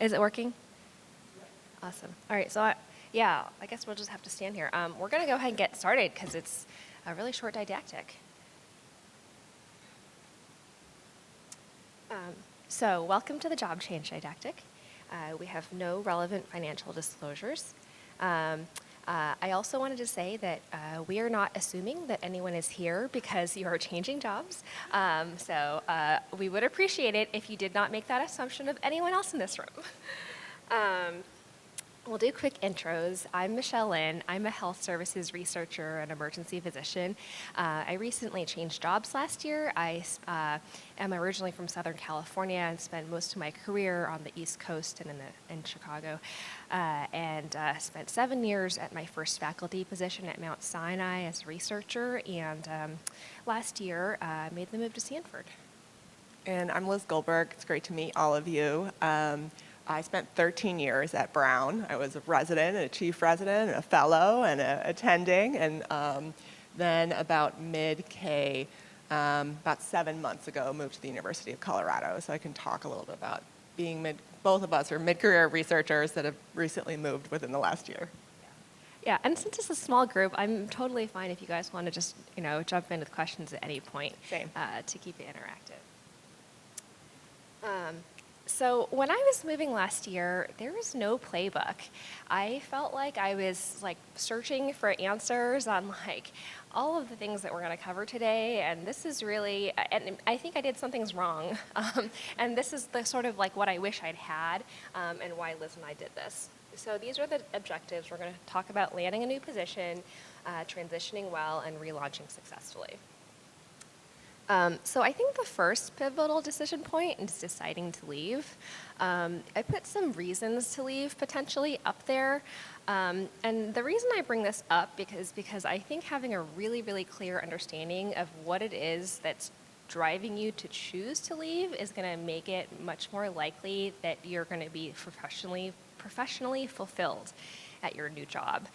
Is it working? Awesome. All right, so I guess we'll just have to stand here. We're going to go ahead and get started because it's a really short didactic. So welcome to the job change didactic. We have no relevant financial disclosures. I also wanted to say that we are not assuming that anyone is here because you are changing jobs. So we would appreciate it if you did not make that assumption of anyone else in this room. We'll do quick intros. I'm Michelle Lynn. I'm a health services researcher and emergency physician. I recently changed jobs last year. I am originally from Southern California and spent most of my career on the East Coast and in Chicago. And spent 7 years at my first faculty position at Mount Sinai as a researcher. And last year, made the move to Stanford. And I'm Liz Goldberg. It's great to meet all of you. I spent 13 years at Brown. I was a resident, and a chief resident, and a fellow, and attending. And then about mid-K, about 7 months ago, moved to the University of Colorado. So I can talk a little bit about being both of us are mid-career researchers that have recently moved within the last year. Yeah, and since it's a small group, I'm totally fine if you guys want to just, jump in with questions at any point. Same. To keep it interactive. So when I was moving last year, there was no playbook. I felt like I was searching for answers on all of the things that we're going to cover today, and this is really, and I think I did some things wrong, and this is the sort of what I wish I'd had, and why Liz and I did this. So these are the objectives. We're going to talk about landing a new position, transitioning well, and relaunching successfully. So I think the first pivotal decision point is deciding to leave. I put some reasons to leave potentially up there. And the reason I bring this up because I think having a really, really clear understanding of what it is that's driving you to choose to leave is going to make it much more likely that you're going to be professionally fulfilled at your new job.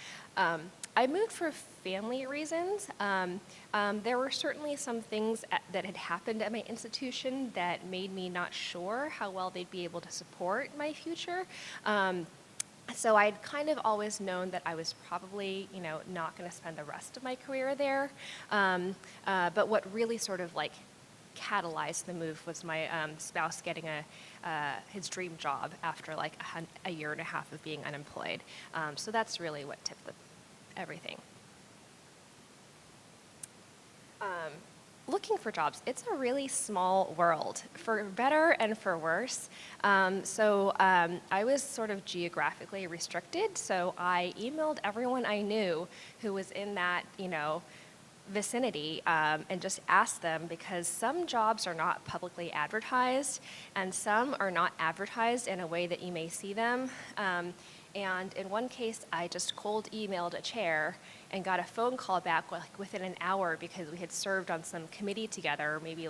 I moved for family reasons. There were certainly some things that had happened at my institution that made me not sure how well they'd be able to support my future. So I'd kind of always known that I was probably, not going to spend the rest of my career there. But what really sort of catalyzed the move was my spouse getting his dream job after a year and a half of being unemployed. So that's really what tipped everything. Looking for jobs, it's a really small world, for better and for worse. So I was sort of geographically restricted, so I emailed everyone I knew who was in that, vicinity and just asked them, because some jobs are not publicly advertised and some are not advertised in a way that you may see them. And in one case, I just cold emailed a chair and got a phone call back within an hour because we had served on some committee together maybe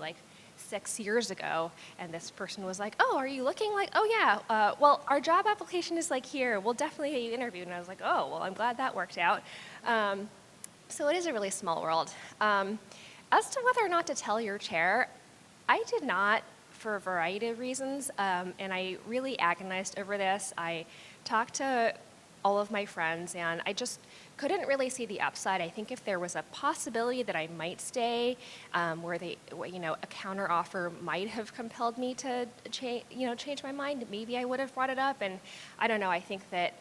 6 years ago. And this person was like, "Oh, are you looking?" "Oh yeah, well, our job application is here. We'll definitely get you interviewed." And I was like, "Oh, well, I'm glad that worked out." So it is a really small world. As to whether or not to tell your chair, I did not, for a variety of reasons, and I really agonized over this. I talked to all of my friends, and I just couldn't really see the upside. I think if there was a possibility that I might stay, where a counter offer might have compelled me to change my mind, maybe I would have brought it up. And I don't know. I think that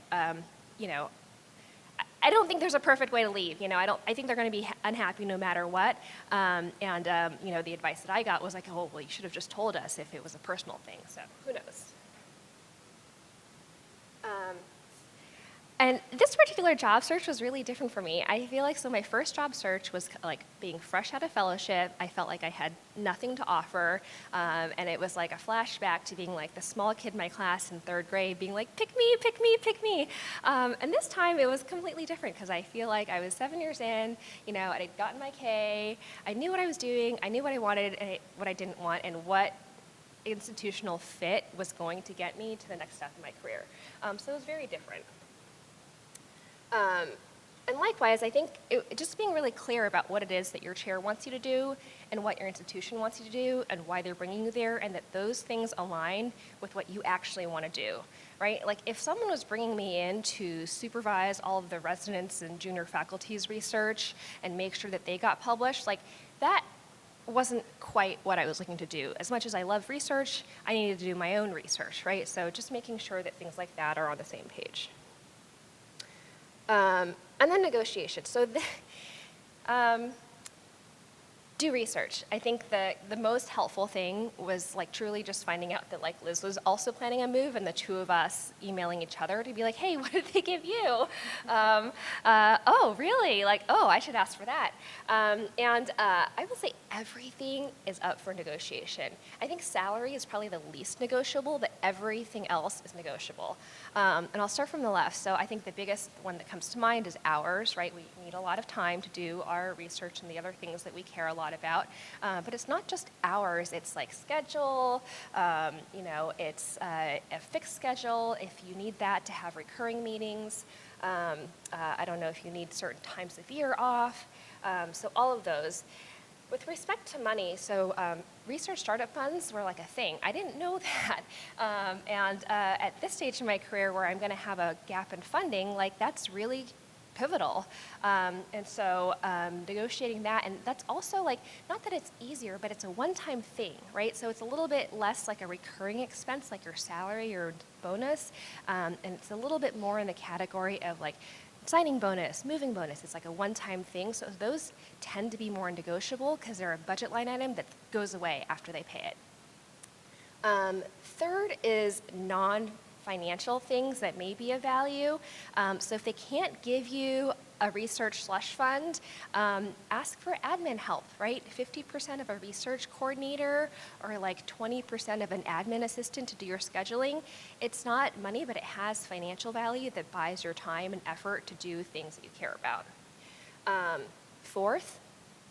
I don't think there's a perfect way to leave. I think they're going to be unhappy no matter what. The advice that I got was "Oh, well, you should have just told us if it was a personal thing." So who knows? And this particular job search was really different for me. I feel so my first job search was being fresh out of fellowship. I felt like I had nothing to offer, and it was a flashback to being the small kid in my class in third grade, being "Pick me, pick me, pick me." And this time it was completely different because I feel I was 7 years in, I had gotten my K, I knew what I was doing, I knew what I wanted and what I didn't want, and what institutional fit was going to get me to the next step in my career. So it was very different. And likewise, I think just being really clear about what it is that your chair wants you to do and what your institution wants you to do and why they're bringing you there, and that those things align with what you actually want to do, right? Like if someone was bringing me in to supervise all of the residents and junior faculty's research and make sure that they got published, like that wasn't quite what I was looking to do. As much as I love research, I needed to do my own research, right? So just making sure that things like that are on the same page. And then negotiations. So do research. I think the most helpful thing was like truly just finding out that like Liz was also planning a move, and the two of us emailing each other to be like, hey, what did they give you? Oh, really? Like, oh, I should ask for that. And I will say everything is up for negotiation. I think salary is probably the least negotiable, but everything else is negotiable. And I'll start from the left. So I think the biggest one that comes to mind is hours, right? We need a lot of time to do our research and the other things that we care a lot about. But it's not just hours, it's like schedule, it's a fixed schedule if you need that to have recurring meetings. I don't know if you need certain times of year off. So all of those. With respect to money, so research startup funds were like a thing. I didn't know that. And at this stage in my career where I'm going to have a gap in funding, like that's really pivotal. And so negotiating that, and that's also like, not that it's easier, but it's a one-time thing, right? So it's a little bit less like a recurring expense like your salary or bonus, and it's a little bit more in the category of like signing bonus, moving bonus. It's like a one-time thing. So those tend to be more negotiable because they're a budget line item that goes away after they pay it. Third is non-financial things that may be of value. So if they can't give you a research slush fund, ask for admin help, right? 50% of a research coordinator or like 20% of an admin assistant to do your scheduling. It's not money, but it has financial value that buys your time and effort to do things that you care about. Fourth,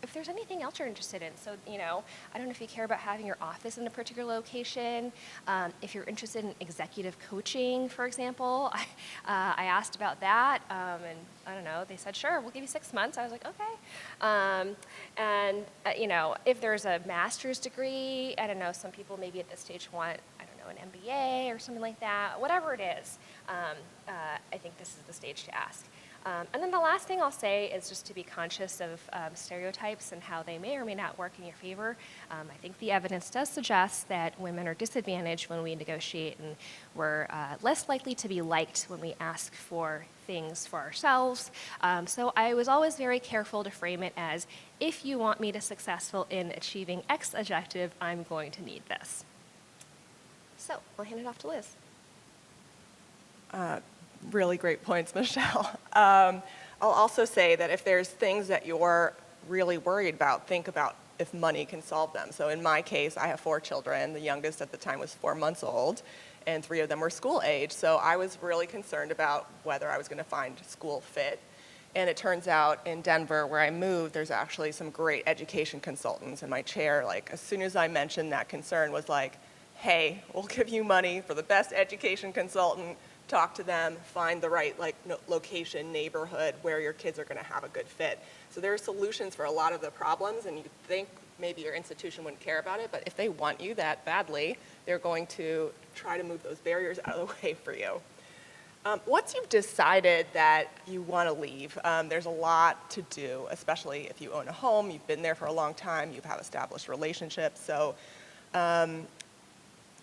if there's anything else you're interested in, so, I don't know if you care about having your office in a particular location, if you're interested in executive coaching, for example, I asked about that, and I don't know, they said, sure, we'll give you 6 months. I was like, okay. If there's a master's degree, I don't know, some people maybe at this stage want, I don't know, an MBA or something like that, whatever it is, I think this is the stage to ask. And then the last thing I'll say is just to be conscious of stereotypes and how they may or may not work in your favor. I think the evidence does suggest that women are disadvantaged when we negotiate, and we're less likely to be liked when we ask for things for ourselves. So I was always very careful to frame it as, if you want me to be successful in achieving X objective, I'm going to need this. So I'll hand it off to Liz. Really great points, Michelle. I'll also say that if there's things that you're really worried about, think about if money can solve them. So in my case, I have 4 children. The youngest at the time was 4 months old, and 3 of them were school age. So I was really concerned about whether I was going to find school fit. And it turns out in Denver, where I moved, there's actually some great education consultants. And my chair, like, as soon as I mentioned that concern, was like, hey, we'll give you money for the best education consultant. Talk to them, find the right location, neighborhood where your kids are going to have a good fit. So there are solutions for a lot of the problems, and you think maybe your institution wouldn't care about it, but if they want you that badly, they're going to try to move those barriers out of the way for you. Once you've decided that you want to leave, there's a lot to do, especially if you own a home, you've been there for a long time, you've had established relationships. So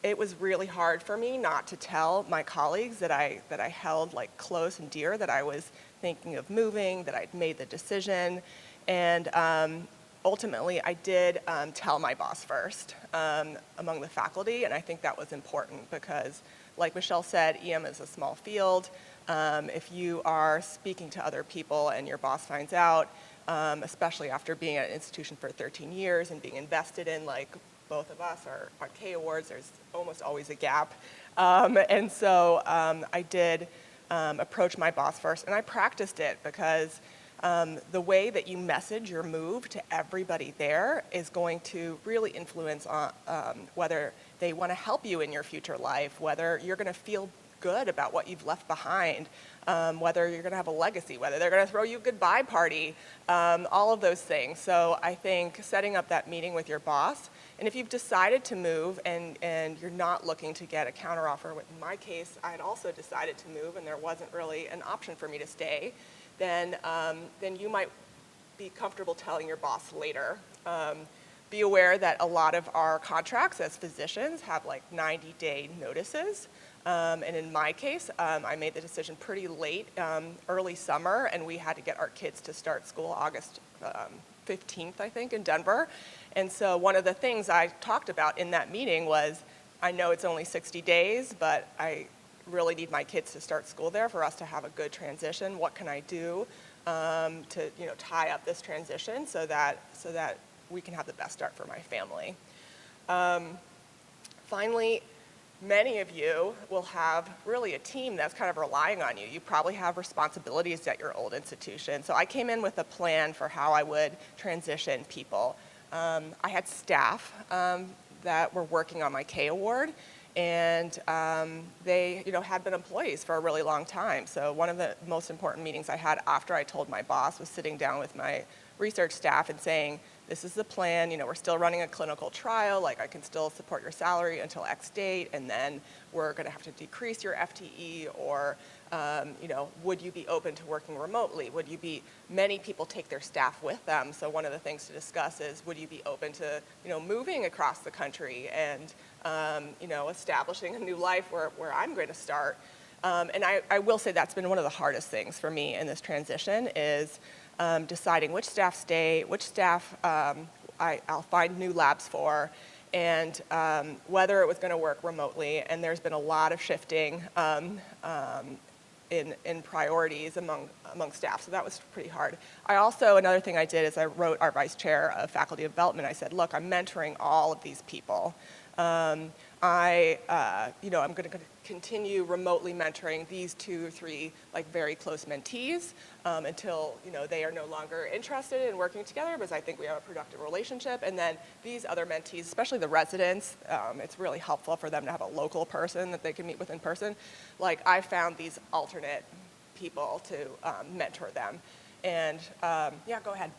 it was really hard for me not to tell my colleagues that I held like close and dear, that I was thinking of moving, that I'd made the decision. And ultimately, I did tell my boss first among the faculty, and I think that was important because, like Michelle said, EM is a small field. If you are speaking to other people and your boss finds out, especially after being at an institution for 13 years and being invested in, like both of us, our K awards, there's almost always a gap. And so I did approach my boss first, and I practiced it because the way that you message your move to everybody there is going to really influence on, whether they want to help you in your future life, whether you're going to feel good about what you've left behind, whether you're going to have a legacy, whether they're going to throw you a goodbye party, all of those things. So I think setting up that meeting with your boss, and if you've decided to move and you're not looking to get a counteroffer, in my case, I had also decided to move and there wasn't really an option for me to stay, then you might be comfortable telling your boss later. Be aware that a lot of our contracts as physicians have like 90-day notices. And in my case, I made the decision pretty late, early summer, and we had to get our kids to start school August 15th, I think, in Denver. And so one of the things I talked about in that meeting was, I know it's only 60 days, but I really need my kids to start school there for us to have a good transition. What can I do to tie up this transition so that we can have the best start for my family? Finally, many of you will have really a team that's kind of relying on you. You probably have responsibilities at your old institution. So I came in with a plan for how I would transition people. I had staff that were working on my K award, and they had been employees for a really long time. So one of the most important meetings I had after I told my boss was sitting down with my research staff and saying, this is the plan, we're still running a clinical trial, like I can still support your salary until X date, and then we're gonna have to decrease your FTE, or would you be open to working remotely? Many people take their staff with them, so one of the things to discuss is, would you be open to moving across the country and establishing a new life where I'm going to start? And I will say that's been one of the hardest things for me in this transition is deciding which staff stay, which staff I'll find new labs for, and whether it was going to work remotely. And there's been a lot of shifting in priorities among staff, so that was pretty hard. Another thing I did is I wrote our vice chair of faculty development. I said, look, I'm mentoring all of these people. I'm going to continue remotely mentoring these 2 or 3 very close mentees until they are no longer interested in working together, because I think we have a productive relationship. And then these other mentees, especially the residents, it's really helpful for them to have a local person that they can meet with in person. I found these alternate people to mentor them. And yeah, go ahead.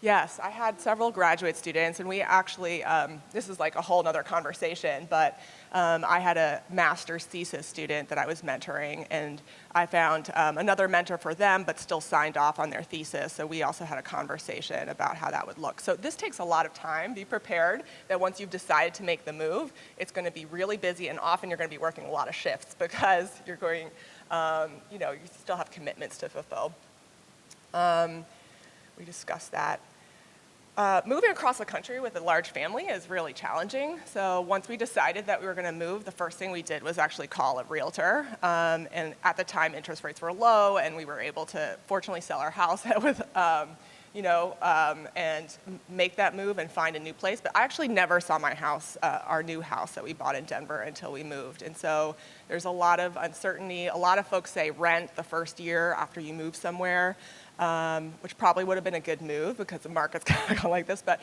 Yes, I had several graduate students, and we actually, this is like a whole nother conversation, but I had a master's thesis student that I was mentoring, and I found another mentor for them, but still signed off on their thesis, so we also had a conversation about how that would look. So this takes a lot of time. Be prepared that once you've decided to make the move, it's going to be really busy, and often you're going to be working a lot of shifts because you're going, you still have commitments to fulfill. We discussed that. Moving across the country with a large family is really challenging. So once we decided that we were going to move, the first thing we did was actually call a realtor. And at the time, interest rates were low, and we were able to fortunately sell our house with, and make that move and find a new place. But I actually never saw my house, our new house that we bought in Denver, until we moved. And so there's a lot of uncertainty. A lot of folks say rent the first year after you move somewhere. Which probably would have been a good move because the market's kind of going like this. But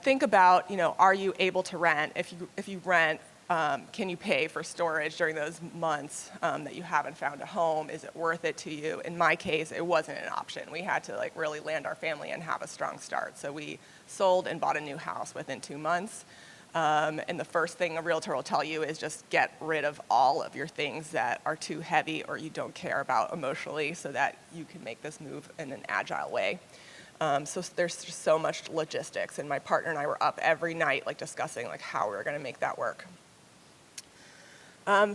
think about, are you able to rent? If you rent, can you pay for storage during those months that you haven't found a home? Is it worth it to you? In my case, it wasn't an option. We had to really land our family and have a strong start. So we sold and bought a new house within 2 months. And the first thing a realtor will tell you is just get rid of all of your things that are too heavy or you don't care about emotionally so that you can make this move in an agile way. So there's just so much logistics, and my partner and I were up every night discussing how we were going to make that work.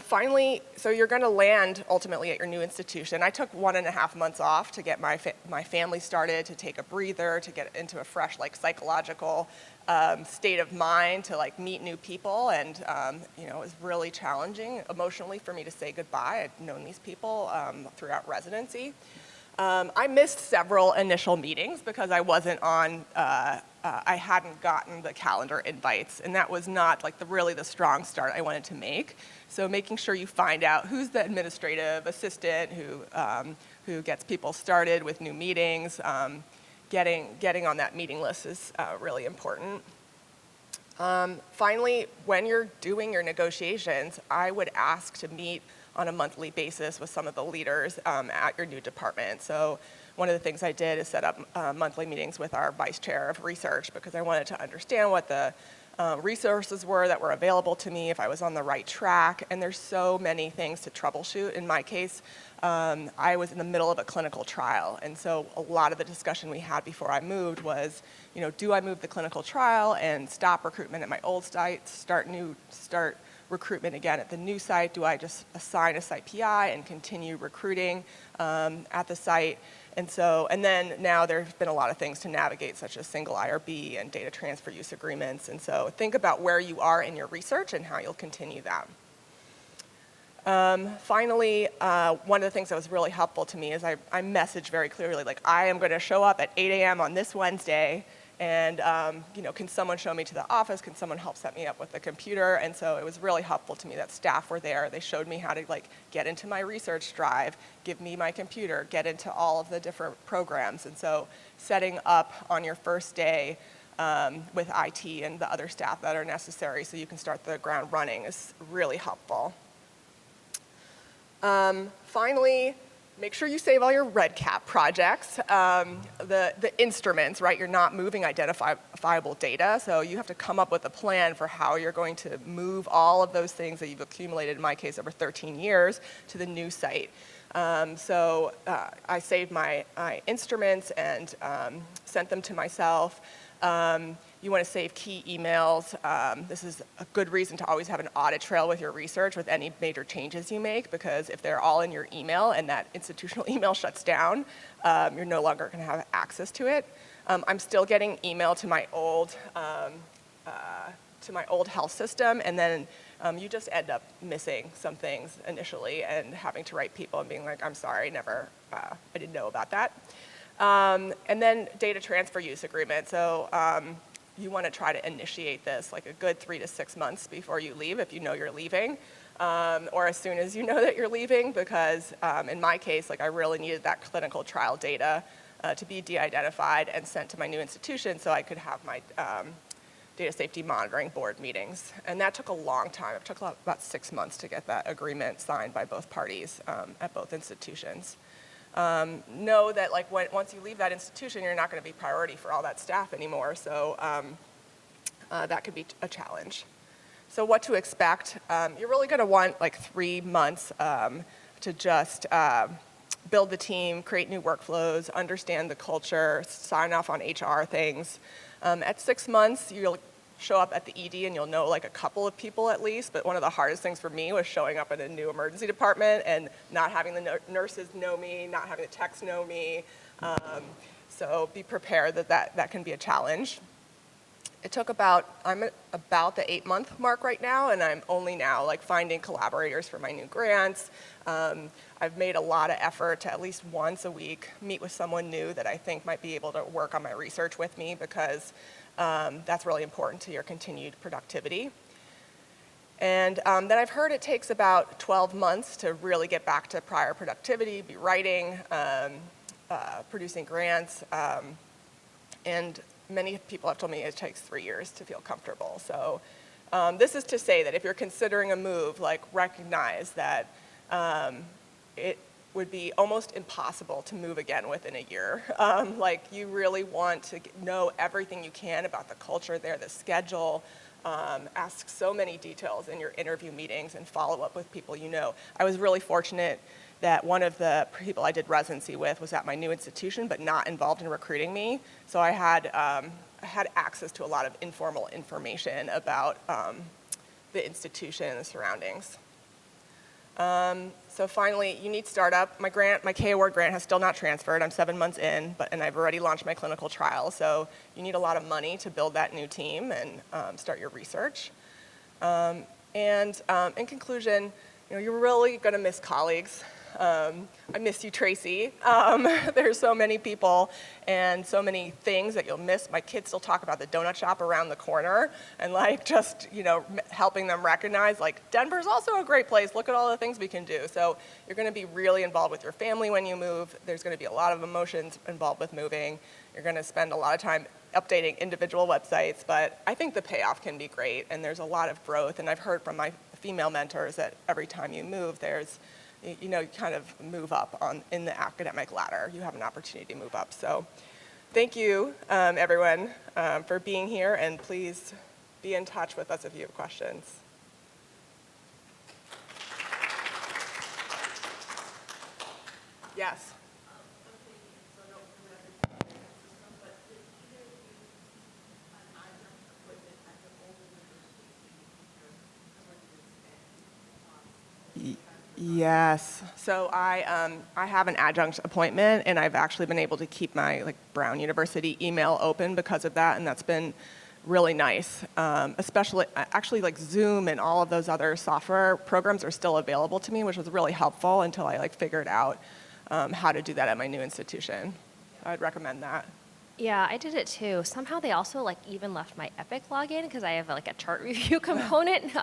Finally, so you're going to land ultimately at your new institution. I took 1.5 months off to get my family started, to take a breather, to get into a fresh psychological state of mind, to meet new people, and it was really challenging emotionally for me to say goodbye. I'd known these people throughout residency. I missed several initial meetings because I wasn't on. I hadn't gotten the calendar invites, and that was not really the strong start I wanted to make. So making sure you find out who's the administrative assistant who gets people started with new meetings, getting on that meeting list is really important. Finally, when you're doing your negotiations, I would ask to meet on a monthly basis with some of the leaders at your new department. So one of the things I did is set up monthly meetings with our vice chair of research because I wanted to understand what the resources were that were available to me, if I was on the right track. And there's so many things to troubleshoot. In my case, I was in the middle of a clinical trial. And so a lot of the discussion we had before I moved was, do I move the clinical trial and stop recruitment at my old site, start recruitment again at the new site? Do I just assign a site PI and continue recruiting at the site? And then now there's been a lot of things to navigate, such as single IRB and data transfer use agreements. And so think about where you are in your research and how you'll continue that. Finally, one of the things that was really helpful to me is I message very clearly, like, I am going to show up at 8 a.m. on this Wednesday, and can someone show me to the office? Can someone help set me up with the computer? And so it was really helpful to me that staff were there. They showed me how to get into my research drive, give me my computer, get into all of the different programs. And so setting up on your first day with IT and the other staff that are necessary so you can start the ground running is really helpful. Finally, make sure you save all your red cap projects. The instruments, right? You're not moving identifiable data, so you have to come up with a plan for how you're going to move all of those things that you've accumulated, in my case, over 13 years, to the new site. I saved my instruments and sent them to myself. You want to save key emails. This is a good reason to always have an audit trail with your research with any major changes you make, because if they're all in your email and that institutional email shuts down, you're no longer going to have access to it. I'm still getting email to my old health system, and then you just end up missing some things initially and having to write people and being like, I'm sorry, I didn't know about that. And then data transfer use agreement. So you want to try to initiate this like a good 3 to 6 months before you leave, if you know you're leaving, or as soon as you know that you're leaving, because in my case, I really needed that clinical trial data to be de-identified and sent to my new institution so I could have my data safety monitoring board meetings. And that took a long time. It took about 6 months to get that agreement signed by both parties at both institutions. Know that once you leave that institution, you're not going to be priority for all that staff anymore, so that could be a challenge. So what to expect? You're really going to want 3 months to just build the team, create new workflows, understand the culture, sign off on HR things. At 6 months, you'll show up at the ED and you'll know a couple of people at least, but one of the hardest things for me was showing up in a new emergency department and not having the nurses know me, not having the techs know me. So be prepared that can be a challenge. It took I'm at about the 8-month mark right now, and I'm only now finding collaborators for my new grants. I've made a lot of effort to at least once a week meet with someone new that I think might be able to work on my research with me, because that's really important to your continued productivity. And then I've heard it takes about 12 months to really get back to prior productivity, be writing, producing grants, and many people have told me it takes 3 years to feel comfortable. So this is to say that if you're considering a move, recognize that it would be almost impossible to move again within a year. You really want to know everything you can about the culture there, the schedule, ask so many details in your interview meetings and follow up with people you know. I was really fortunate that one of the people I did residency with was at my new institution, but not involved in recruiting me. So I had access to a lot of informal information about the institution and the surroundings. So finally, you need startup. My K Award grant has still not transferred. I'm 7 months in, and I've already launched my clinical trial. So you need a lot of money to build that new team and start your research. And in conclusion, you're really going to miss colleagues. I miss you, Tracy. There's so many people and so many things that you'll miss. My kids still talk about the donut shop around the corner and just, helping them recognize Denver's also a great place. Look at all the things we can do. So you're going to be really involved with your family when you move. There's going to be a lot of emotions involved with moving. You're going to spend a lot of time updating individual websites, but I think the payoff can be great, and there's a lot of growth. And I've heard from my female mentors that every time you move, there's, you kind of move up in the academic ladder. You have an opportunity to move up. So thank you, everyone, for being here, and please be in touch with us if you have questions. Yes. Yes. So I have an adjunct appointment, and I've actually been able to keep my Brown University email open because of that, and that's been really nice. Especially, actually, Zoom and all of those other software programs are still available to me, which was really helpful until I figured out how to do that at my new institution. I'd recommend that. Yeah, I did it too. Somehow they also even left my Epic login because I have a chart review component.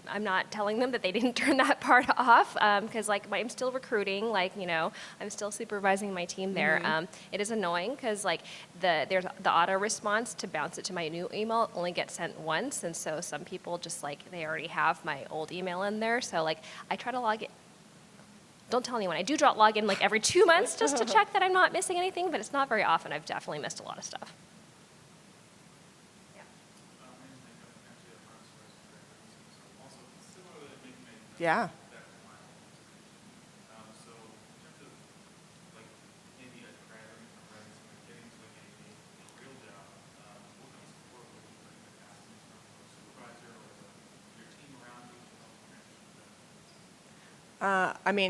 I'm not telling them that they didn't turn that part off because I'm still recruiting, I'm still supervising my team there. Mm-hmm. It is annoying because there's the auto response to bounce it to my new email only gets sent once, and so some people just they already have my old email in there. So I try to log it. Don't tell anyone. I do log in every 2 months just to check that I'm not missing anything, but it's not very often. I've definitely missed a lot of stuff. Yeah.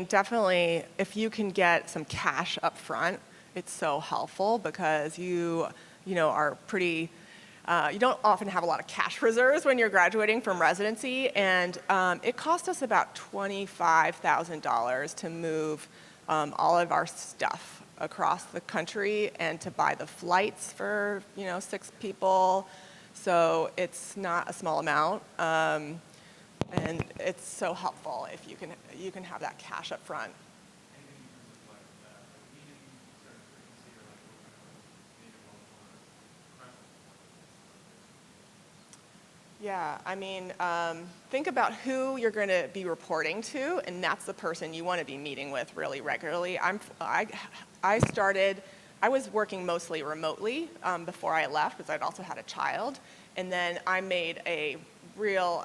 Definitely, if you can get some cash up front, it's so helpful because you are pretty, you don't often have a lot of cash reserves when you're graduating from residency, and it cost us about $25,000 to move all of our stuff across the country and to buy the flights for 6 people. So it's not a small amount. And it's so helpful if you can have that cash up front. Yeah, think about who you're going to be reporting to, and that's the person you want to be meeting with really regularly. I was working mostly remotely before I left because I'd also had a child, and then I made a real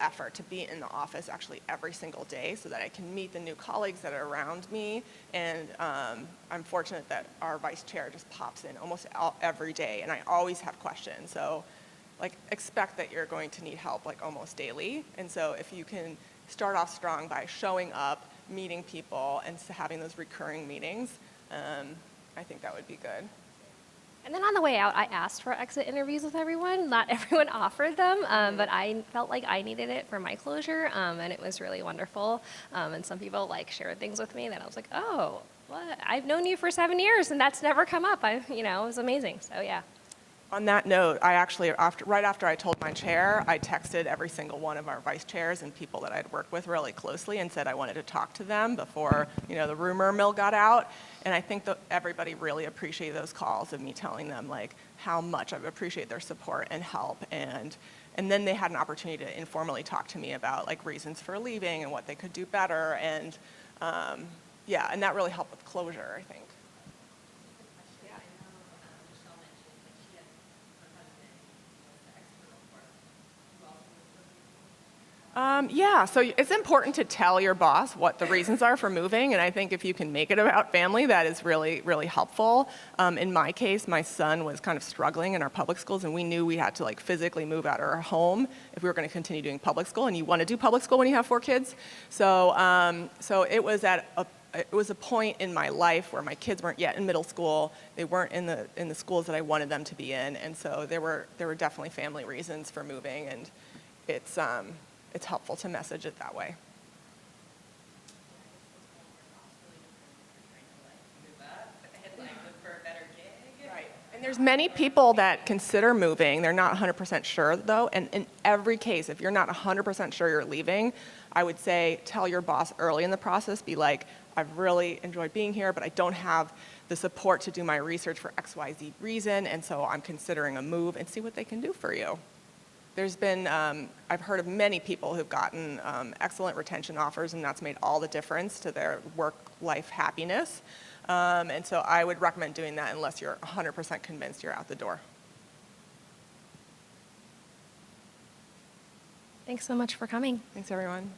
effort to be in the office actually every single day so that I can meet the new colleagues that are around me. And I'm fortunate that our vice chair just pops in almost every day, and I always have questions. So expect that you're going to need help almost daily. And so if you can start off strong by showing up, meeting people, and having those recurring meetings, I think that would be good. And then on the way out, I asked for exit interviews with everyone. Not everyone offered them, but I felt like I needed it for my closure, and it was really wonderful. And some people shared things with me that I was like, oh, what? I've known you for 7 years, and that's never come up. It was amazing. So yeah. On that note, I actually, right after I told my chair, I texted every single one of our vice chairs and people that I'd worked with really closely and said I wanted to talk to them before, the rumor mill got out. And I think that everybody really appreciated those calls of me telling them how much I appreciate their support and help. And then they had an opportunity to informally talk to me about reasons for leaving and what they could do better. And and that really helped with closure, I think. So it's important to tell your boss what the reasons are for moving, and I think if you can make it about family, that is really, really helpful. In my case, my son was kind of struggling in our public schools, and we knew we had to physically move out of our home if we were going to continue doing public school, and you want to do public school when you have 4 kids. So it was a point in my life where my kids weren't yet in middle school. They weren't in the schools that I wanted them to be in, and so there were definitely family reasons for moving, and it's helpful to message it that way. Right. And there's many people that consider moving. They're not 100% sure, though. And in every case, if you're not 100% sure you're leaving, I would say tell your boss early in the process, be like, I've really enjoyed being here, but I don't have the support to do my research for XYZ reason, and so I'm considering a move, and see what they can do for you. There's been, I've heard of many people who've gotten excellent retention offers, and that's made all the difference to their work-life happiness. And so I would recommend doing that unless you're 100% convinced you're out the door. Thanks so much for coming. Thanks, everyone.